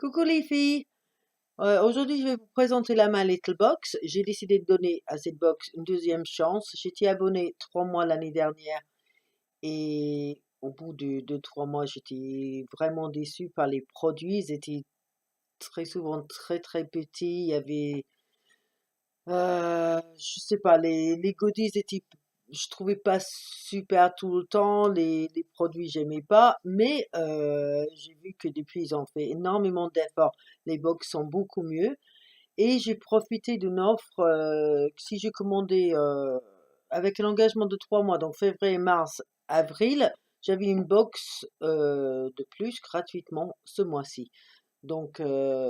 Coucou les filles, aujourd'hui je vais vous présenter la My Little Box. J'ai décidé de donner à cette box une deuxième chance. J'étais abonnée 3 mois l'année dernière et au bout de 3 mois j'étais vraiment déçue par les produits. Ils étaient très souvent très très petits. Il y avait, je sais pas, les goodies étaient, je trouvais pas super tout le temps. Les produits j'aimais pas, mais j'ai vu que depuis ils ont fait énormément d'efforts. Les box sont beaucoup mieux. Et j'ai profité d'une offre, si j'ai commandé avec un engagement de 3 mois, donc février, mars, avril, j'avais une box de plus gratuitement ce mois-ci. Donc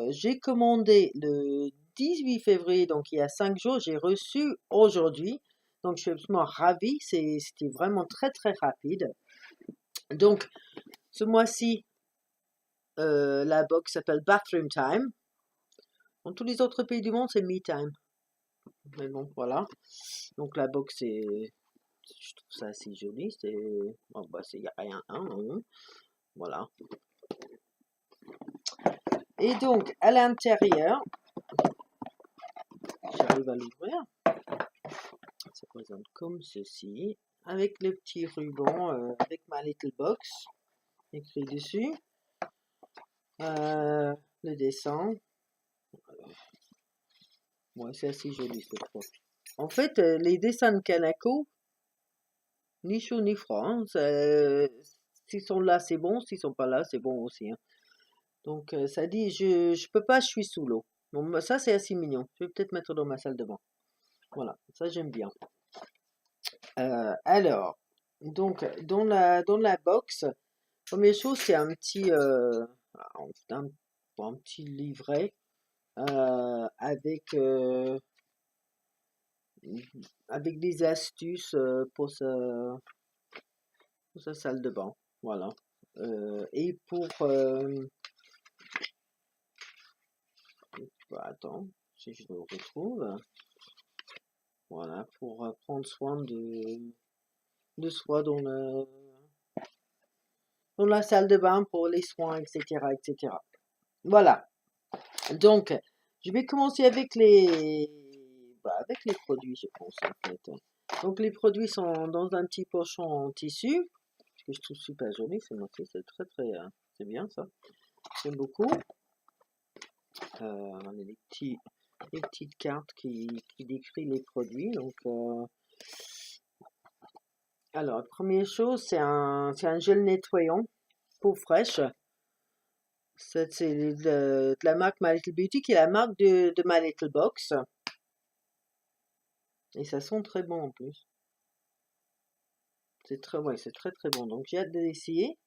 j'ai commandé le 18 février, donc il y a 5 jours, j'ai reçu aujourd'hui. Donc je suis absolument ravie, c'était vraiment très très rapide. Donc ce mois-ci, la box s'appelle Bathroom Time. Dans tous les autres pays du monde, c'est Me Time. Mais bon, voilà. Donc la box, je trouve ça assez joli. C'est, bon, bah, il n'y a rien, hein, hein. Voilà. Et donc, à l'intérieur, j'arrive à l'ouvrir. Ça présente comme ceci, avec le petit ruban, avec ma little box écrit dessus. Le dessin. Ouais, c'est assez joli cette fois. En fait, les dessins de Kanako, ni chaud ni froid, hein. S'ils sont là, c'est bon. S'ils sont pas là, c'est bon aussi, hein. Donc, ça dit, je peux pas, je suis sous l'eau. Bon, bah, ça, c'est assez mignon. Je vais peut-être mettre dans ma salle de bain. Voilà, ça, j'aime bien. Alors, donc, dans la box, première chose, c'est un petit livret avec, avec des astuces pour sa salle de bain. Voilà. Et pour... bah, attends, si je le retrouve. Voilà, pour prendre soin de soi dans la salle de bain pour les soins, etc., etc. Voilà. Donc, je vais commencer avec les produits, je pense, en fait. Donc, les produits sont dans un petit pochon en tissu, que je trouve super joli, c'est très, très, c'est bien, ça. J'aime beaucoup. On a des petites cartes qui décrivent les produits. Donc, alors, la première chose, c'est un gel nettoyant peau fraîche. C'est de la marque My Little Beauty, qui est la marque de My Little Box. Et ça sent très bon en plus. Ouais, c'est très très bon. Donc j'ai hâte de l'essayer.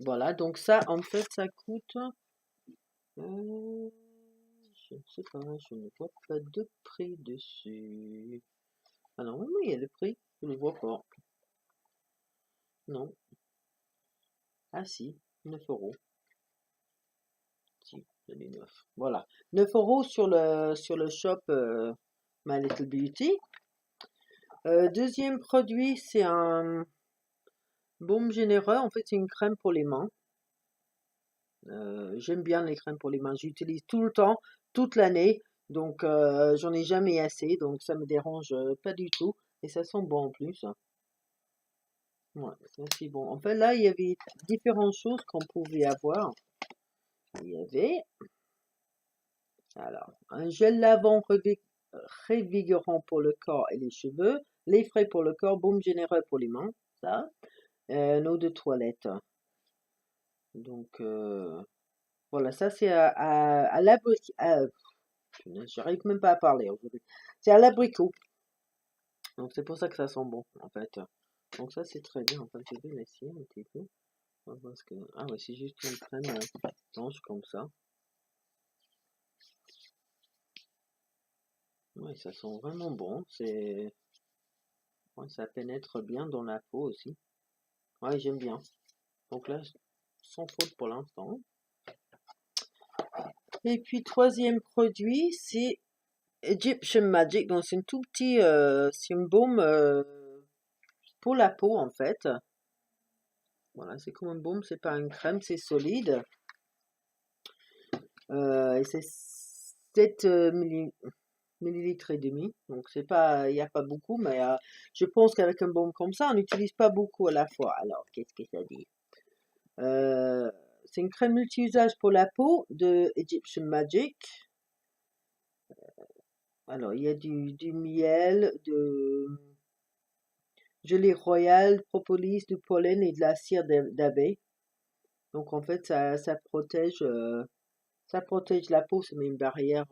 Voilà, donc ça, en fait, ça coûte... je ne sais pas, je ne vois pas de prix dessus. Ah non, oui, il y a le prix, je ne le vois pas. Non. Ah si, 9 euros. Si, j'en ai 9. Voilà, 9 euros sur le shop My Little Beauty. Deuxième produit, c'est un baume généreux. En fait, c'est une crème pour les mains. J'aime bien les crèmes pour les mains. J'utilise tout le temps, toute l'année. Donc, j'en ai jamais assez. Donc, ça me dérange pas du tout. Et ça sent bon en plus. Ouais, c'est assez bon. En fait, là, il y avait différentes choses qu'on pouvait avoir. Il y avait, alors, un gel lavant révigorant pour le corps et les cheveux. Les frais pour le corps, baume généreux pour les mains. Ça. Une eau de toilette. Donc, voilà, ça c'est à l'abri. J'arrive même pas à parler aujourd'hui. C'est à l'abricot. Donc, c'est pour ça que ça sent bon, en fait. Donc, ça c'est très bien. En fait, je vais l'essayer un petit peu. Parce que... Ah, ouais, c'est juste une crème blanche comme ça. Ouais, ça sent vraiment bon. Ouais, ça pénètre bien dans la peau aussi. Ouais, j'aime bien. Donc là, sans faute pour l'instant. Et puis, troisième produit, c'est Egyptian Magic. Donc, c'est un tout petit, c'est un baume pour la peau, en fait. Voilà, c'est comme un baume, c'est pas une crème, c'est solide. Et c'est 7 millilitres et demi. Donc c'est pas, il n'y a pas beaucoup, mais je pense qu'avec un baume comme ça, on n'utilise pas beaucoup à la fois. Alors, qu'est-ce que ça dit? Euh, c'est une crème multi-usage pour la peau de Egyptian Magic. Alors, il y a du miel, de gelée royale, propolis, du pollen et de la cire d'abeille. Donc, en fait, ça protège la peau, ça met une barrière.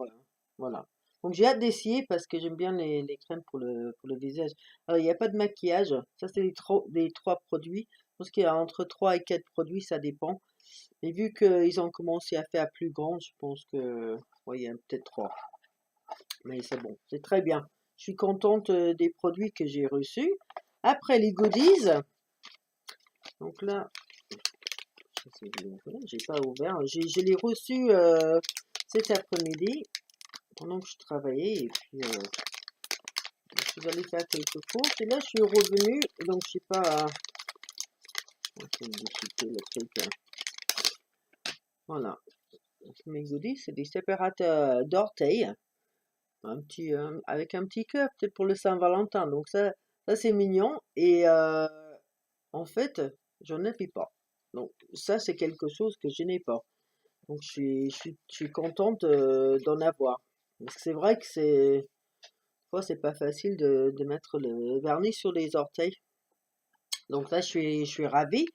Voilà. Donc, j'ai hâte d'essayer parce que j'aime bien les crèmes pour le visage. Alors, il n'y a pas de maquillage. Ça, c'est les trois produits. Je pense qu'il y a entre 3 et 4 produits, ça dépend. Et vu qu'ils ont commencé à faire plus grand, je pense que, ouais, il y a peut-être 3. Mais c'est bon, c'est très bien. Je suis contente des produits que j'ai reçus. Après les goodies, donc là, j'ai pas ouvert. Je l'ai reçu cet après-midi pendant que je travaillais et puis je suis allée faire quelques courses et là je suis revenue donc je sais pas. Je vais me déchiqueter le truc. Voilà. Mes goodies, c'est des séparateurs d'orteils. Un petit, avec un petit cœur, peut-être pour le Saint-Valentin. Donc ça c'est mignon. Et en fait, j'en avais pas. Donc ça, c'est quelque chose que je n'ai pas. Donc je suis contente d'en avoir. Parce que c'est vrai que c'est pas facile de mettre le vernis sur les orteils. Donc là, je suis ravie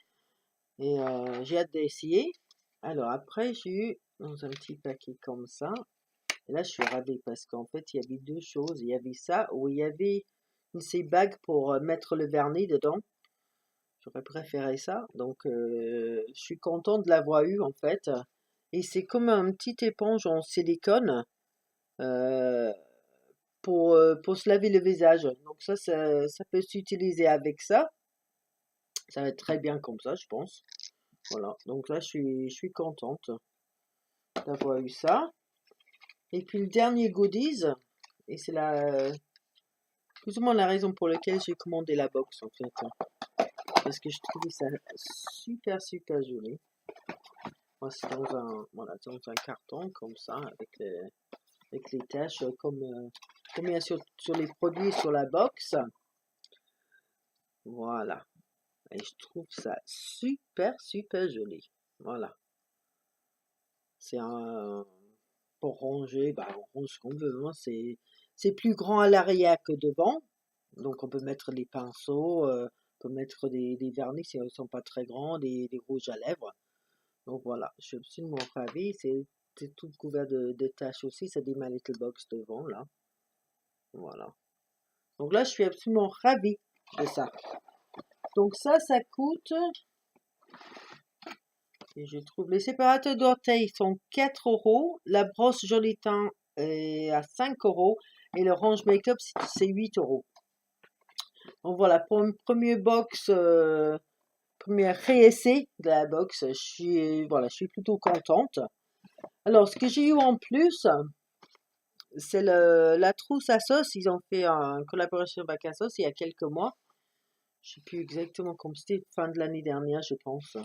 et j'ai hâte d'essayer. Alors après, j'ai eu dans un petit paquet comme ça. Et là, je suis ravie parce qu'en fait, il y avait deux choses. Il y avait ça, ou il y avait ces bagues pour mettre le vernis dedans. J'aurais préféré ça. Donc, je suis contente de l'avoir eu, en fait. Et c'est comme un petit éponge en silicone euh, pour se laver le visage. Donc, ça peut s'utiliser avec ça. Ça va être très bien comme ça, je pense. Voilà. Donc là, je suis contente d'avoir eu ça. Et puis, le dernier goodies, et c'est plus ou moins la raison pour laquelle j'ai commandé la box en fait. Parce que je trouvais ça super super joli. Moi, c'est voilà, dans un carton comme ça, avec les taches comme il y a sur les produits sur la box. Voilà. Et je trouve ça super super joli. Voilà. C'est un pour ranger, bah on range ce qu'on veut. Hein. C'est plus grand à l'arrière que devant. Donc on peut mettre les pinceaux, on peut mettre des vernis si ils ne sont pas très grands, des rouges à lèvres. Donc voilà, je suis absolument ravie. C'est tout couvert de taches aussi. C'est des My Little Box devant là. Voilà. Donc là, je suis absolument ravie de ça. Donc ça coûte. Et je trouve les séparateurs d'orteils sont 4 euros. La brosse Joli Teint est à 5 euros. Et le range make-up, c'est 8 euros. Donc voilà, pour une première box, premier réessai de la box, voilà, je suis plutôt contente. Alors, ce que j'ai eu en plus, c'est la trousse à sauce. Ils ont fait une collaboration avec Asos il y a quelques mois. Je sais plus exactement comme c'était, fin de l'année dernière, je pense.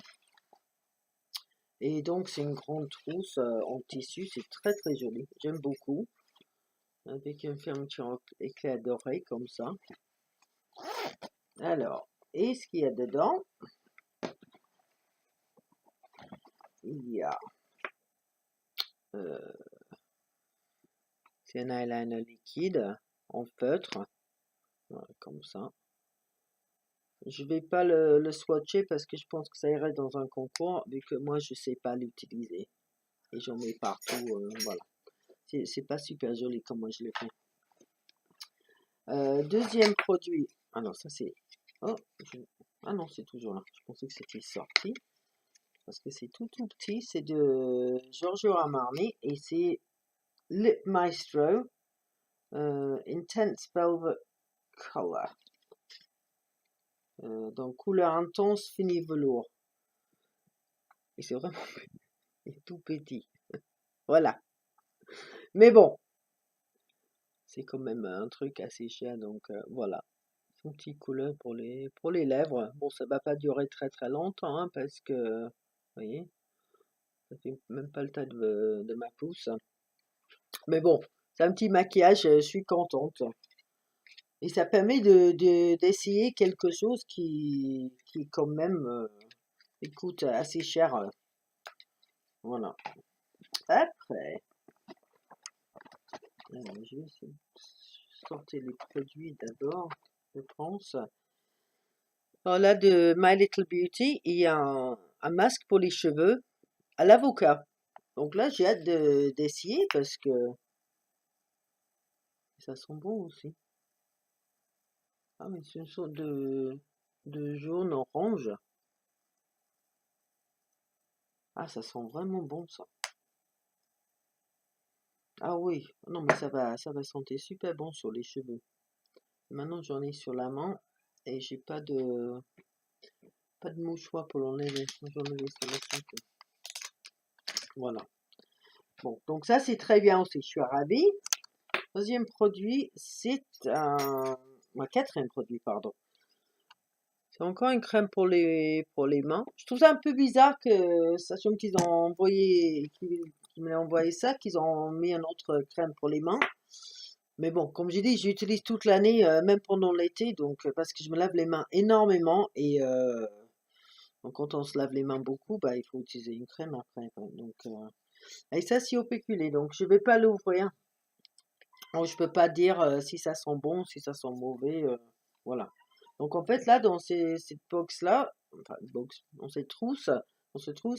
Et donc, c'est une grande trousse en tissu. C'est très très joli. J'aime beaucoup. Avec une fermeture éclat doré comme ça. Alors, et ce qu'il y a dedans, il y a euh, c'est un eyeliner liquide en feutre, voilà, comme ça. Je vais pas le swatcher parce que je pense que ça irait dans un concours, vu que moi je sais pas l'utiliser. Et j'en mets partout, voilà. C'est pas super joli comme moi je l'ai fait. Deuxième produit. Ah non, ça c'est. Oh, ah non, c'est toujours là. Je pensais que c'était sorti. Parce que c'est tout petit. C'est de Giorgio Armani et c'est Lip Maestro Intense Velvet Color. Donc couleur intense, fini velours. Et c'est vraiment tout petit. Voilà. Mais bon, c'est quand même un truc assez cher, donc voilà. Son petit couleur pour les lèvres. Bon, ça va pas durer très très longtemps, hein, parce que, vous voyez, Ça fait même pas le tas de ma pousse. Mais bon, c'est un petit maquillage, je suis contente. Et ça permet d'essayer quelque chose qui quand même coûte assez cher. Voilà. Après, je vais essayer de sortir les produits d'abord, je pense. Alors là, de My Little Beauty, il y a un masque pour les cheveux à l'avocat. Donc là, j'ai hâte d'essayer parce que ça sent bon aussi. Ah, mais c'est une sorte de jaune orange. Ah, ça sent vraiment bon ça. Ah oui, non mais ça va sentir super bon sur les cheveux. Maintenant j'en ai sur la main et j'ai pas de mouchoir pour l'enlever. J'en ai sur la santé. Voilà. Bon, donc ça c'est très bien aussi. Je suis ravie. Deuxième produit, c'est un quatrième produit, pardon. C'est encore une crème pour les mains. Je trouve ça un peu bizarre que, sachant qu'ils ont envoyé, qu'ils m'ont envoyé ça, qu'ils ont mis un autre crème pour les mains. Mais bon, comme j'ai dit, j'utilise toute l'année, même pendant l'été, donc parce que je me lave les mains énormément et donc quand on se lave les mains beaucoup, bah il faut utiliser une crème après, quoi. Donc et ça c'est au péculé, donc je vais pas l'ouvrir. Donc je peux pas dire si ça sent bon, si ça sent mauvais, voilà. Donc en fait là dans cette box là, enfin box, dans cette trousse,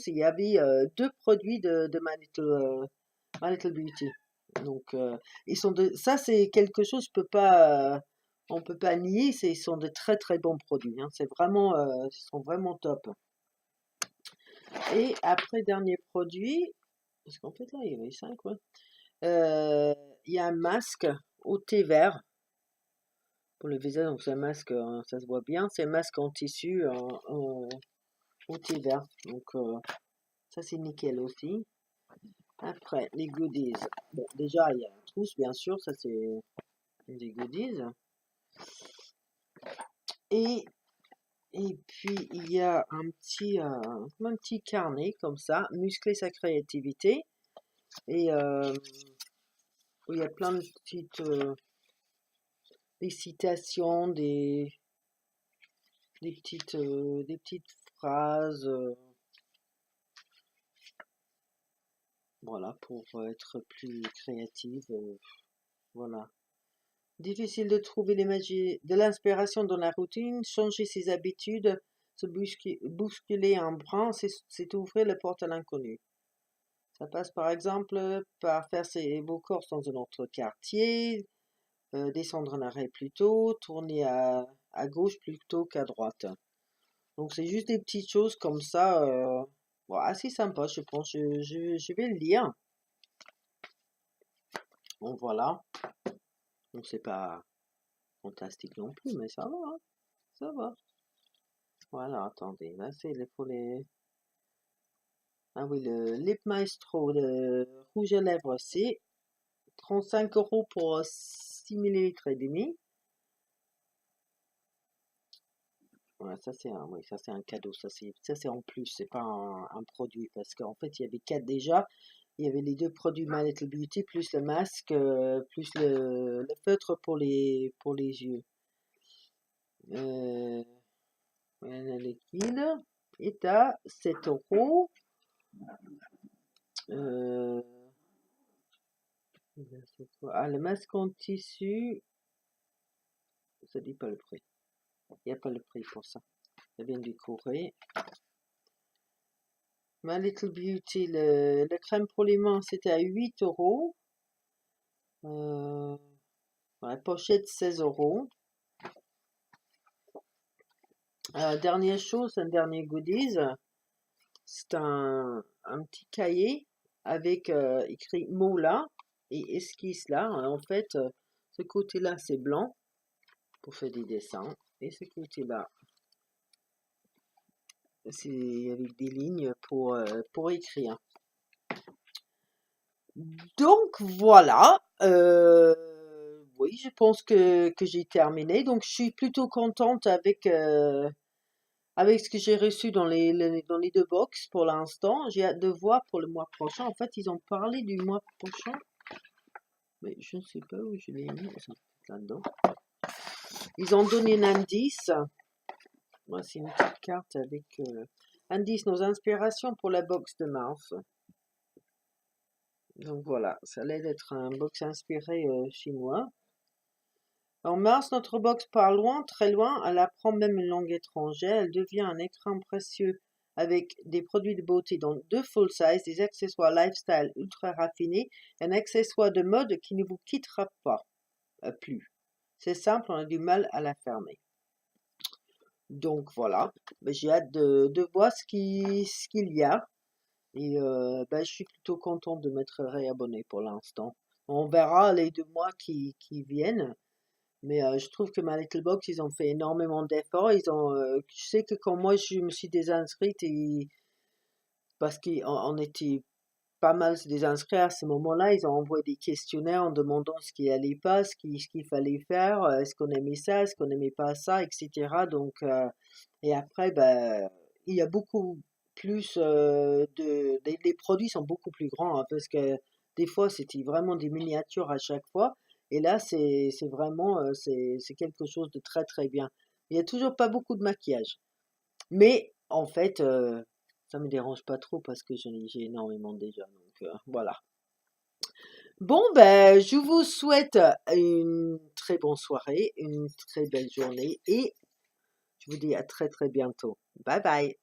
il y avait deux produits de My Little Beauty. Donc ils sont ça c'est quelque chose on peut pas nier, ils sont de très très bons produits. Hein. C'est vraiment ils sont vraiment top. Et après dernier produit, parce qu'en fait là il y avait cinq, ouais. Euh, il y a un masque au thé vert pour le visage, donc c'est un masque, ça se voit bien, c'est un masque en tissu au thé vert. Donc ça c'est nickel aussi. Après les goodies. Bon déjà il y a un trousse bien sûr, ça c'est des goodies. Et, et puis il y a un petit carnet comme ça, muscler sa créativité. Et où il y a plein de petites des citations, des petites phrases, voilà, pour être plus créative, voilà. Difficile de trouver de l'inspiration dans la routine, changer ses habitudes, se bousculer un brin, c'est ouvrir la porte à l'inconnu. Ça passe par exemple par faire vos courses dans un autre quartier, descendre un arrêt plus tôt, tourner à gauche plutôt qu'à droite. Donc c'est juste des petites choses comme ça, bon, assez sympa, je pense. Je vais le lire. Donc voilà. Donc c'est pas fantastique non plus, mais ça va, hein. Ça va. Voilà, attendez, là c'est pour les. Ah oui, le Lip Maestro, le rouge à lèvres, c'est 35 € pour 6 millilitres et demi. Ouais, oui, ça c'est un cadeau, ça c'est en plus, c'est pas un produit, parce qu'en fait il y avait quatre déjà, il y avait les deux produits My Little Beauty, plus le masque, plus le feutre pour les yeux. Euh, la liquide est à 7 €. Euh, c'est quoi? Ah, le masque en tissu, ça dit pas le prix. Il n'y a pas le prix pour ça. Ça vient du Corée. My Little Beauty, le crème pour les mains, c'était à 8 €. La pochette 16 €. Dernière chose, un dernier goodies, c'est un petit cahier avec écrit mots là et esquisse là. En fait, ce côté-là c'est blanc pour faire des dessins et ce côté-là c'est avec des lignes pour écrire. Donc voilà, oui, je pense que j'ai terminé. Donc je suis plutôt contente avec avec ce que j'ai reçu dans les deux box pour l'instant, j'ai hâte de voir pour le mois prochain. En fait, ils ont parlé du mois prochain, mais je ne sais pas où je l'ai mis. Ça, là-dedans. Ils ont donné un indice. Moi, c'est une petite carte avec indice, nos inspirations pour la box de mars. Donc voilà, ça allait être un box inspiré chinois. En mars, notre box part loin, très loin, elle apprend même une langue étrangère, elle devient un écran précieux avec des produits de beauté dans deux full size, des accessoires lifestyle ultra raffinés, un accessoire de mode qui ne vous quittera pas, plus. C'est simple, on a du mal à la fermer. Donc voilà, ben, j'ai hâte de voir ce qu'il y a. Et ben, je suis plutôt contente de m'être réabonnée pour l'instant. On verra les 2 mois qui viennent. Mais je trouve que ma Little Box, ils ont fait énormément d'efforts. Je sais que quand moi je me suis désinscrite, parce qu'on était pas mal désinscrits à ce moment-là, ils ont envoyé des questionnaires en demandant ce qui allait pas, ce qu'il fallait faire, est-ce qu'on aimait ça, est-ce qu'on n'aimait pas ça, etc. Donc, et après, ben, il y a beaucoup plus les produits sont beaucoup plus grands, hein, parce que des fois c'était vraiment des miniatures à chaque fois, et là c'est vraiment c'est quelque chose de très très bien. Il y a toujours pas beaucoup de maquillage, mais en fait ça me dérange pas trop parce que j'ai énormément déjà, donc voilà. Bon, ben, je vous souhaite une très bonne soirée, une très belle journée et je vous dis à très très bientôt. Bye bye.